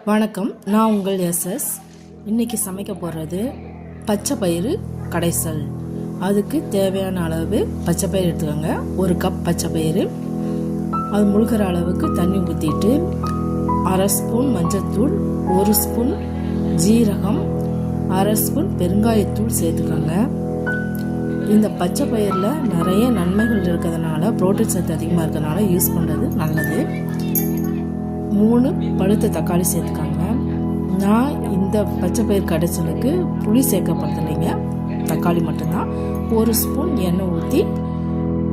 வணக்கம், நான் உங்கள் எஸ்எஸ். இன்றைக்கி சமைக்க போகிறது பச்சை பயிறு கடைசல். அதுக்கு தேவையான அளவு பச்சை பயிறு எடுத்துக்கோங்க. 1 கப் பச்சை பயிறு, அது முழுகிற அளவுக்கு தண்ணி ஊற்றிட்டு 1/2 ஸ்பூன் மஞ்சள்தூள், 1 ஸ்பூன் ஜீரகம், 1/2 ஸ்பூன் பெருங்காயத்தூள் சேர்த்துக்கோங்க. இந்த பச்சை பயிரில் நிறைய நன்மைகள் இருக்கிறதுனால, புரோட்டீன் சத்து அதிகமாக இருக்கிறதுனால யூஸ் பண்ணுறது நல்லது. 3 பழுத்த தக்காளி சேர்த்துக்காங்க. நான் இந்த பச்சை பயிர் கடைசலுக்கு புளி சேர்க்கப்படுறதில்லைங்க, தக்காளி மட்டும்தான். 1 ஸ்பூன் எண்ணெய் ஊற்றி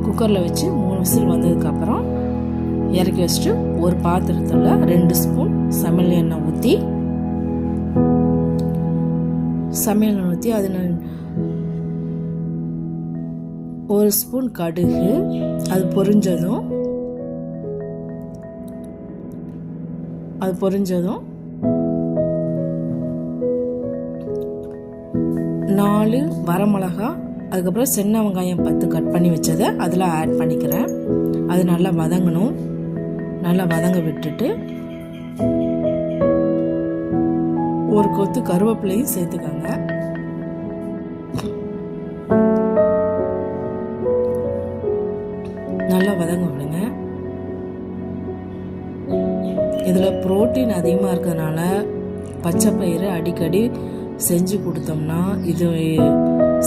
குக்கரில் வச்சு 3 விசில் வந்ததுக்கப்புறம் இறக்கி வச்சுட்டு ஒரு பாத்திரத்தில் 2 ஸ்பூன் சமையல் எண்ணெய் ஊற்றி அதில் 1 ஸ்பூன் கடுகு, அது பொரிஞ்சதும் 4 வரமிளகா, அதுக்கப்புறம் சின்ன வெங்காயம் 10 கட் பண்ணி வச்சதை அதில் ஆட் பண்ணிக்கிறேன். அது நல்லா வதங்கணும். நல்லா வதங்க விட்டுட்டு 1 கொத்து கருவேப்பிலையும் சேர்த்துக்கோங்க. நல்லா வதங்க விடுங்க. இதில் புரோட்டீன் அதிகமாக இருக்கிறதுனால பச்சை பயிறு அடிக்கடி செஞ்சு கொடுத்தோம்னா இது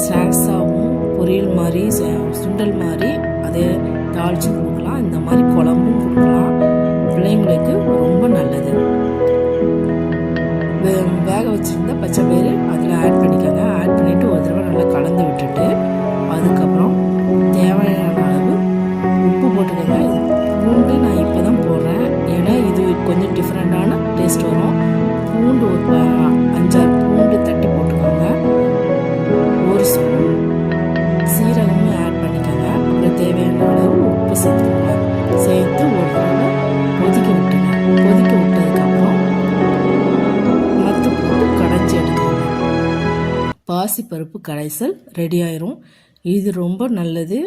ஸ்நாக்ஸாகவும் பொரியல் மாதிரி சுண்டல் மாதிரி அதை தாளித்து கொடுக்கலாம். இந்த மாதிரி குழம்பும் கொடுக்கலாம். பிள்ளைங்களுக்கு ரொம்ப நல்லது. வேக வச்சுருந்த பச்சை பயிறு அதில் ஆட் பண்ணிக்கோங்க. ஆட் பண்ணிவிட்டு ஒரு தடவை நல்லா கலந்து விட்டுட்டு அதுக்கப்புறம் தேவையான அளவு உப்பு போட்டுக்கோங்க. பூண்டு நான் இப்போ தான் போடுறேன், ஏன்னா இது கொஞ்சம் டிஃப்ரெண்ட்டான டேஸ்ட் வரும். பூண்டு ஒரு 5-6 பூண்டு தட்டி போட்டுக்கோங்க. 1 ஸ்பூன் சீரகமும் ஆட் பண்ணிக்கோங்க. அப்புறம் தேவையான அளவு உப்பு சேர்த்துக்கோங்க. சேர்த்து ஒரு தடவை கொதிக்க விட்டுங்க. கொதிக்க விட்டதுக்கப்புறம் மத்து போட்டு கடைச்சி எடுத்துக்கோங்க. பாசிப்பருப்பு கடைசல் ரெடி ஆயிரும். இது ரொம்ப நல்லது.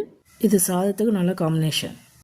இது சாதத்துக்கு நல்ல காம்பினேஷன்.